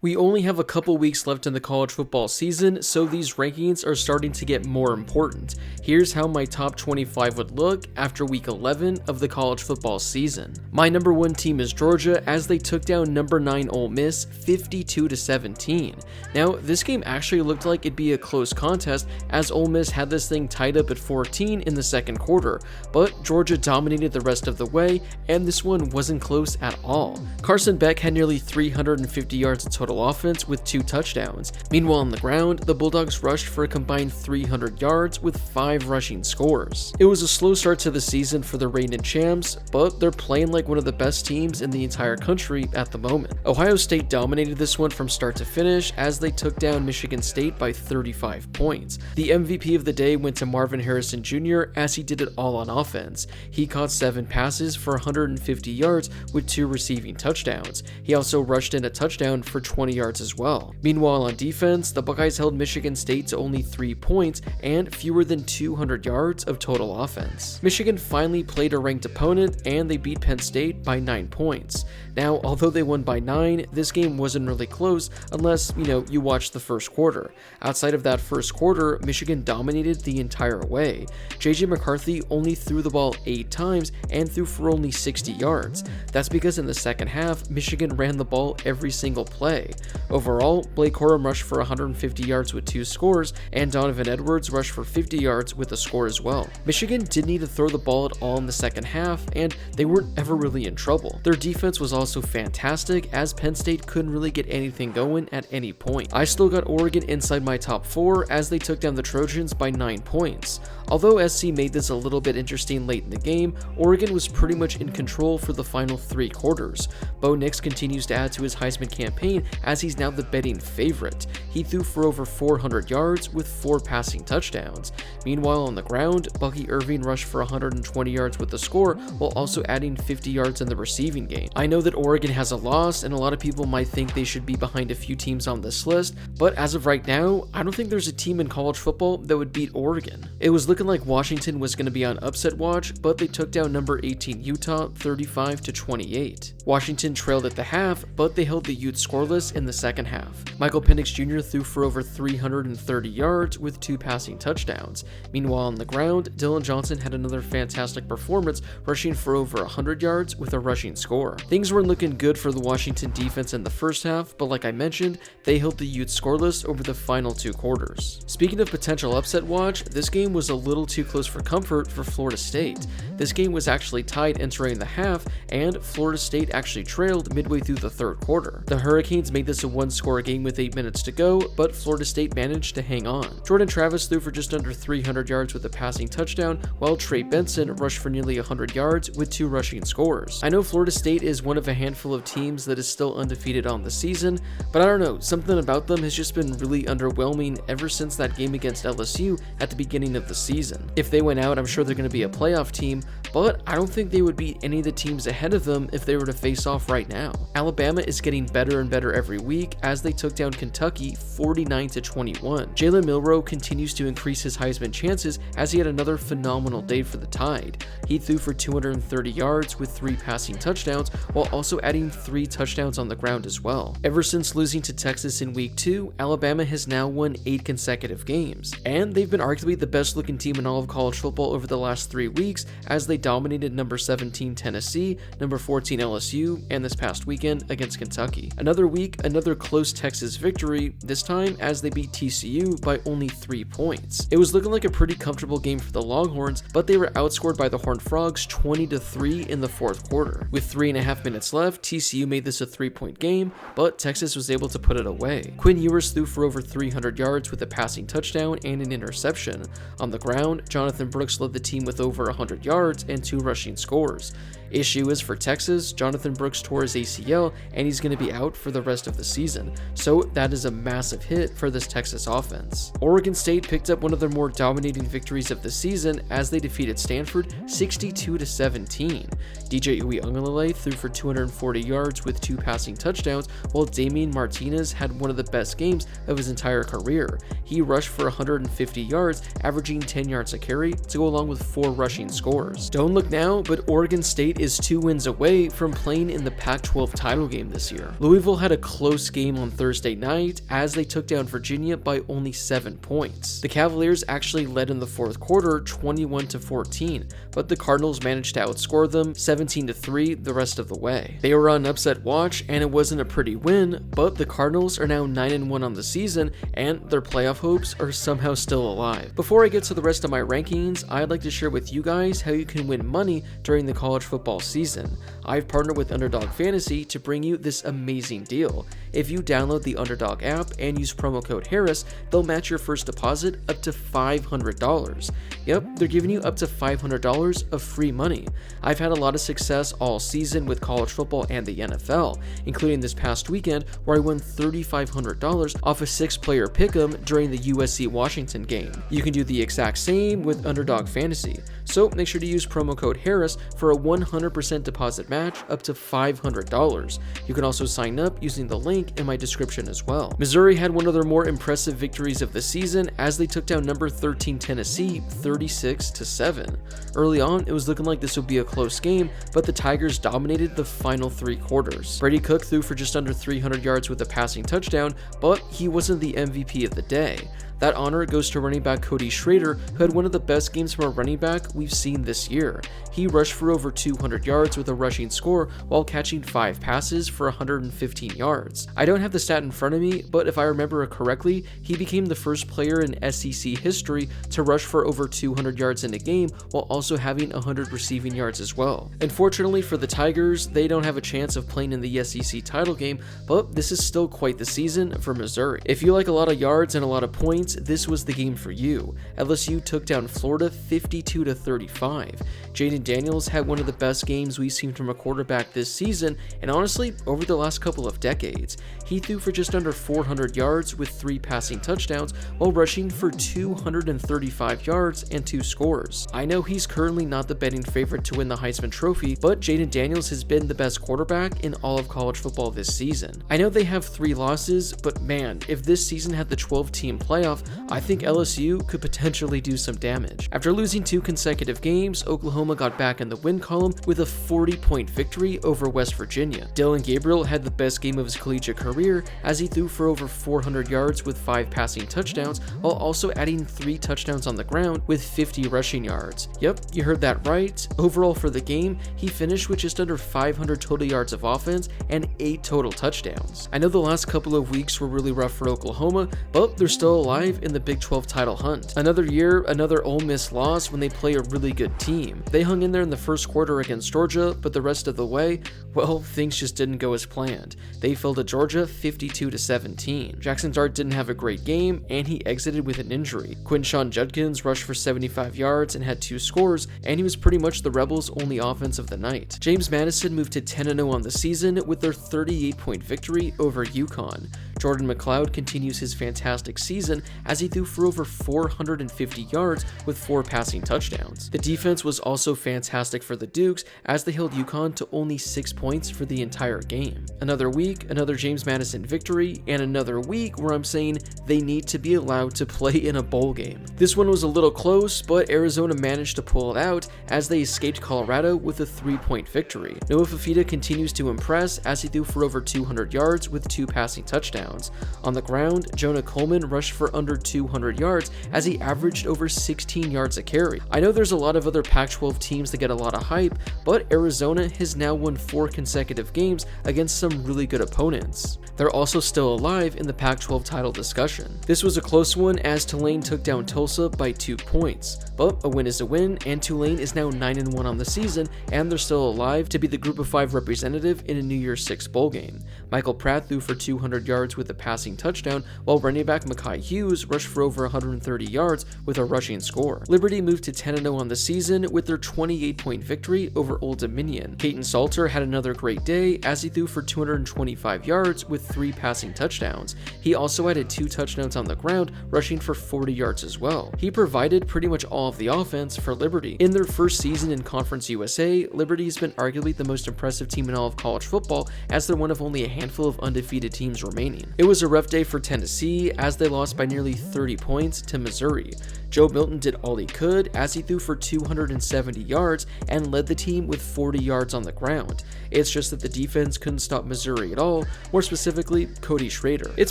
We only have a couple weeks left in the college football season, so these rankings are starting to get more important. Here's how my top 25 would look after week 11 of the college football season. My number 1 team is Georgia, as they took down number 9 Ole Miss 52-17. Now, this game actually looked like it'd be a close contest, as Ole Miss had this thing tied up at 14 in the second quarter, but Georgia dominated the rest of the way, and this one wasn't close at all. Carson Beck had nearly 350 yards of total offense with 2 touchdowns. Meanwhile, on the ground, the Bulldogs rushed for a combined 300 yards with 5 rushing scores. It was a slow start to the season for the reigning champs, but they're playing like one of the best teams in the entire country at the moment. Ohio State dominated this one from start to finish as they took down Michigan State by 35 points. The MVP of the day went to Marvin Harrison Jr. as he did it all on offense. He caught 7 passes for 150 yards with 2 receiving touchdowns. He also rushed in a touchdown for 20 yards as well. Meanwhile, on defense, the Buckeyes held Michigan State to only 3 points and fewer than 200 yards of total offense. Michigan finally played a ranked opponent and they beat Penn State by 9 points. Now, although they won by 9, this game wasn't really close unless, you watched the first quarter. Outside of that first quarter, Michigan dominated the entire way. JJ McCarthy only threw the ball 8 times and threw for only 60 yards. That's because in the second half, Michigan ran the ball every single play. Overall, Blake Corum rushed for 150 yards with 2 scores, and Donovan Edwards rushed for 50 yards with a score as well. Michigan didn't need to throw the ball at all in the second half, and they weren't ever really in trouble. Their defense was also fantastic, as Penn State couldn't really get anything going at any point. I still got Oregon inside my top 4 as they took down the Trojans by 9 points. Although SC made this a little bit interesting late in the game, Oregon was pretty much in control for the final 3 quarters. Bo Nix continues to add to his Heisman campaign as he's now the betting favorite. He threw for over 400 yards with 4 passing touchdowns. Meanwhile, on the ground, Bucky Irving rushed for 120 yards with a score while also adding 50 yards in the receiving game. I know that Oregon has a loss and a lot of people might think they should be behind a few teams on this list, but as of right now, I don't think there's a team in college football that would beat Oregon. It was looking like Washington was going to be on upset watch, but they took down number 18 Utah 35-28. Washington trailed at the half, but they held the Utes scoreless in the second half. Michael Penix Jr. threw for over 330 yards with 2 passing touchdowns. Meanwhile, on the ground, Dylan Johnson had another fantastic performance, rushing for over 100 yards with a rushing score. Things weren't looking good for the Washington defense in the first half, but like I mentioned, they held the Utes scoreless over the final 2 quarters. Speaking of potential upset watch, this game was a little too close for comfort for Florida State. This game was actually tied entering the half, and Florida State actually trailed midway through the third quarter. The Hurricanes made this a 1-score game with 8 minutes to go, but Florida State managed to hang on. Jordan Travis threw for just under 300 yards with a passing touchdown, while Trey Benson rushed for nearly 100 yards with 2 rushing scores. I know Florida State is one of a handful of teams that is still undefeated on the season, but I don't know, something about them has just been really underwhelming ever since that game against LSU at the beginning of the season. If they went out, I'm sure they're going to be a playoff team, but I don't think they would beat any of the teams ahead of them if they were to face off right now. Alabama is getting better and better every week as they took down Kentucky 49-21. Jalen Milroe continues to increase his Heisman chances as he had another phenomenal day for the Tide. He threw for 230 yards with 3 passing touchdowns while also adding 3 touchdowns on the ground as well. Ever since losing to Texas in week 2, Alabama has now won 8 consecutive games, and they've been arguably the best looking team in all of college football over the last 3 weeks as they dominated number 17 Tennessee, number 14 LSU, and this past weekend against Kentucky. Another week, another close Texas victory, this time as they beat TCU by only 3 points. It was looking like a pretty comfortable game for the Longhorns, but they were outscored by the Horned Frogs 20-3 in the fourth quarter. With 3.5 minutes left, TCU made this a 3-point game, but Texas was able to put it away. Quinn Ewers threw for over 300 yards with a passing touchdown and an interception. On the ground, Jonathan Brooks led the team with over 100 yards and 2 rushing scores. Issue is for Texas, Jonathan Brooks tore his ACL and he's going to be out for the rest of the season, so that is a massive hit for this Texas offense. Oregon State picked up one of their more dominating victories of the season as they defeated Stanford 62-17. DJ Uiagalelei threw for 240 yards with 2 passing touchdowns, while Damian Martinez had one of the best games of his entire career. He rushed for 150 yards, averaging 10 yards a carry, to go along with 4 rushing scores. Don't look now, but Oregon State is 2 wins away from playing in the Pac-12 title game this year. Louisville had a close game on Thursday night as they took down Virginia by only 7 points. The Cavaliers actually led in the fourth quarter 21-14, but the Cardinals managed to outscore them 17-3 the rest of the way. They were on upset watch and it wasn't a pretty win, but the Cardinals are now 9-1 on the season and their playoff hopes are somehow still alive. Before I get to the rest of my rankings, I'd like to share with you guys how you can win money during the college football season. I've partnered with Underdog Fantasy to bring you this amazing deal. If you download the Underdog app and use promo code Harris, they'll match your first deposit up to $500. Yep, they're giving you up to $500 of free money. I've had a lot of success all season with college football and the NFL, including this past weekend where I won $3,500 off a 6-player pick'em during the USC-Washington game. You can do the exact same with Underdog Fantasy, so make sure to use promo code Harris for a 100% deposit match up to $500. You can also sign up using the link in my description as well. Missouri had one of their more impressive victories of the season as they took down number 13 Tennessee 36-7. Early on, it was looking like this would be a close game, but the Tigers dominated the final 3 quarters. Brady Cook threw for just under 300 yards with a passing touchdown, but he wasn't the MVP of the day. That honor goes to running back Cody Schrader, who had one of the best games from a running back we've seen this year. He rushed for over 200 yards with a rushing score while catching 5 passes for 115 yards. I don't have the stat in front of me, but if I remember correctly, he became the first player in SEC history to rush for over 200 yards in a game while also having 100 receiving yards as well. Unfortunately for the Tigers, they don't have a chance of playing in the SEC title game, but this is still quite the season for Missouri. If you like a lot of yards and a lot of points, this was the game for you. LSU took down Florida 52-35. Jaden Daniels had one of the best games we've seen from a quarterback this season, and honestly, over the last couple of decades. He threw for just under 400 yards with 3 passing touchdowns while rushing for 235 yards and 2 scores. I know he's currently not the betting favorite to win the Heisman Trophy, but Jaden Daniels has been the best quarterback in all of college football this season. I know they have 3 losses, but man, if this season had the 12-team playoff, I think LSU could potentially do some damage. After losing 2 consecutive games, Oklahoma got back in the win column with a 40-point victory over West Virginia. Dylan Gabriel had the best game of his collegiate career as he threw for over 400 yards with 5 passing touchdowns while also adding 3 touchdowns on the ground with 50 rushing yards. Yep, you heard that right. Overall for the game, he finished with just under 500 total yards of offense and 8 total touchdowns. I know the last couple of weeks were really rough for Oklahoma, but they're still alive in the Big 12 title hunt. Another year, another Ole Miss loss when they play a really good team. They hung in there in the first quarter against Georgia, but the rest of the way, well, things just didn't go as planned. They fell to Georgia 52-17. Jackson Dart didn't have a great game, and he exited with an injury. Quinshon Judkins rushed for 75 yards and had 2 scores, and he was pretty much the Rebels' only offense of the night. James Madison moved to 10-0 on the season with their 38-point victory over UConn. Jordan McLeod continues his fantastic season as he threw for over 450 yards with 4 passing touchdowns. The defense was also fantastic for the Dukes as they held UConn to only 6 points for the entire game. Another week, another James Madison victory, and another week where I'm saying they need to be allowed to play in a bowl game. This one was a little close, but Arizona managed to pull it out as they escaped Colorado with a 3-point victory. Noah Fafita continues to impress as he threw for over 200 yards with 2 passing touchdowns. On the ground, Jonah Coleman rushed for under 200 yards as he averaged over 16 yards a carry. I know there's a lot of other Pac-12 teams that get a lot of hype, but Arizona has now won 4 consecutive games against some really good opponents. They're also still alive in the Pac-12 title discussion. This was a close one as Tulane took down Tulsa by 2 points, but a win is a win, and Tulane is now 9-1 on the season, and they're still alive to be the Group of 5 representative in a New Year's 6 bowl game. Michael Pratt threw for 200 yards with a passing touchdown, while running back Mekhi Hughes rushed for over 130 yards with a rushing score. Liberty moved to 10-0 on the season with their 28-point victory over Old Dominion. Caton Salter had another great day as he threw for 225 yards with 3 passing touchdowns. He also added 2 touchdowns on the ground, rushing for 40 yards as well. He provided pretty much all of the offense for Liberty. In their first season in Conference USA, Liberty has been arguably the most impressive team in all of college football as they're one of only a handful of undefeated teams remaining. season. It was a rough day for Tennessee as they lost by nearly 30 points to Missouri. Joe Milton did all he could as he threw for 270 yards and led the team with 40 yards on the ground. It's just that the defense couldn't stop Missouri at all, more specifically Cody Schrader. It's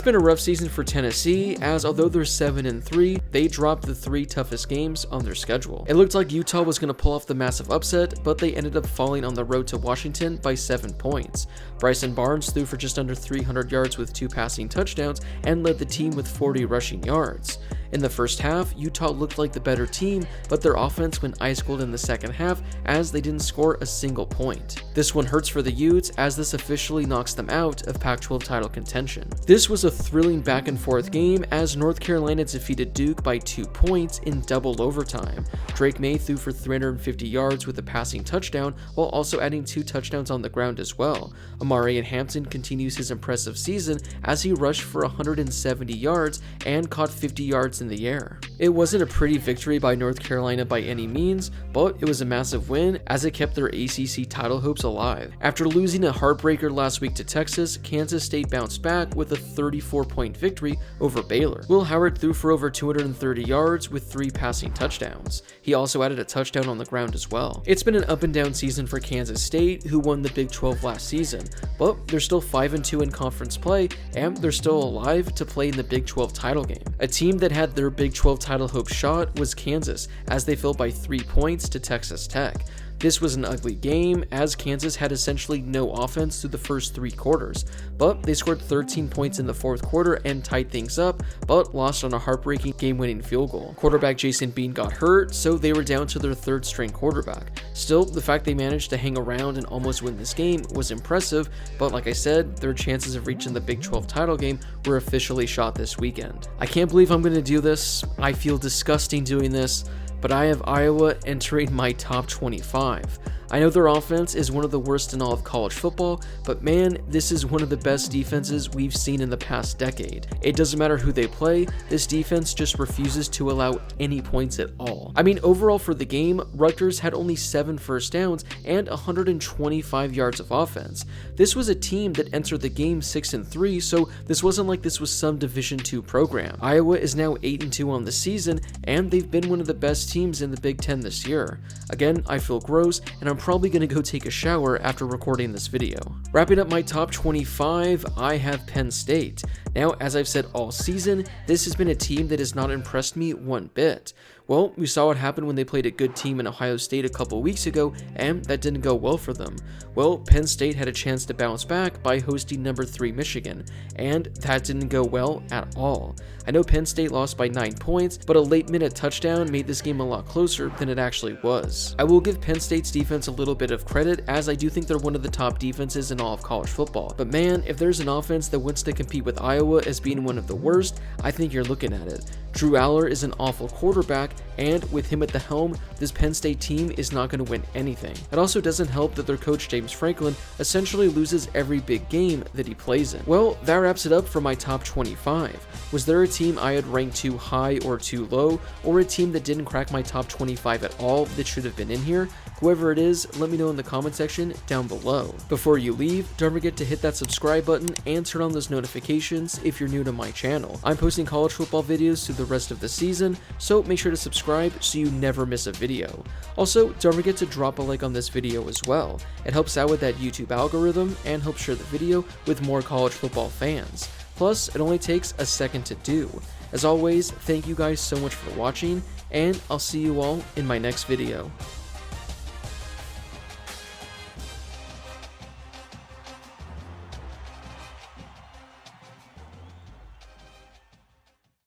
been a rough season for Tennessee as although they're 7-3, they dropped the 3 toughest games on their schedule. It looked like Utah was going to pull off the massive upset, but they ended up falling on the road to Washington by 7 points. Bryson Barnes threw for just under 300 yards with 2 passing touchdowns and led the team with 40 rushing yards. In the first half, Utah looked like the better team, but their offense went ice cold in the second half as they didn't score a single point. This one hurts for the Utes as this officially knocks them out of Pac-12 title contention. This was a thrilling back and forth game as North Carolina defeated Duke by 2 points in double overtime. Drake May threw for 350 yards with a passing touchdown while also adding 2 touchdowns on the ground as well. Amarian Hampton continues his impressive season as he rushed for 170 yards and caught 50 yards in the air. It wasn't a pretty victory by North Carolina by any means, but it was a massive win as it kept their ACC title hopes alive. After losing a heartbreaker last week to Texas, Kansas State bounced back with a 34-point victory over Baylor. Will Howard threw for over 230 yards with 3 passing touchdowns. He also added a touchdown on the ground as well. It's been an up and down season for Kansas State, who won the Big 12 last season, but they're still 5-2 in conference play, and they're still alive to play in the Big 12 title game. A team that had their Big 12 title hope shot was Kansas, as they fell by 3 points to Texas Tech. This was an ugly game as Kansas had essentially no offense through the first 3 quarters, but they scored 13 points in the 4th quarter and tied things up, but lost on a heartbreaking game-winning field goal. Quarterback Jason Bean got hurt, so they were down to their 3rd-string quarterback. Still, the fact they managed to hang around and almost win this game was impressive, but like I said, their chances of reaching the Big 12 title game were officially shot this weekend. I can't believe I'm going to do this. I feel disgusting doing this, but I have Iowa entering my top 25. I know their offense is one of the worst in all of college football, but man, this is one of the best defenses we've seen in the past decade. It doesn't matter who they play, this defense just refuses to allow any points at all. I mean, overall for the game, Rutgers had only 7 first downs and 125 yards of offense. This was a team that entered the game 6-3, so this wasn't like this was some Division II program. Iowa is now 8-2 on the season, and they've been one of the best teams in the Big Ten this year. Again, I feel gross, and I'm probably going to go take a shower after recording this video. Wrapping up my top 25, I have Penn State. Now, as I've said all season, this has been a team that has not impressed me one bit. Well, we saw what happened when they played a good team in Ohio State a couple weeks ago, and that didn't go well for them. Well, Penn State had a chance to bounce back by hosting number 3 Michigan, and that didn't go well at all. I know Penn State lost by 9 points, but a late-minute touchdown made this game a lot closer than it actually was. I will give Penn State's defense a little bit of credit, as I do think they're one of the top defenses in all of college football. But man, if there's an offense that wants to compete with Iowa as being one of the worst, I think you're looking at it. Drew Aller is an awful quarterback, and with him at the helm, this Penn State team is not going to win anything. It also doesn't help that their coach James Franklin essentially loses every big game that he plays in. Well, that wraps it up for my top 25. Was there a team I had ranked too high or too low, or a team that didn't crack my top 25 at all that should have been in here? Whoever it is, let me know in the comment section down below. Before you leave, don't forget to hit that subscribe button and turn on those notifications if you're new to my channel. I'm posting college football videos through the rest of the season, so make sure to subscribe so you never miss a video. Also, don't forget to drop a like on this video as well. It helps out with that YouTube algorithm and helps share the video with more college football fans. Plus, it only takes a second to do. As always, thank you guys so much for watching, and I'll see you all in my next video.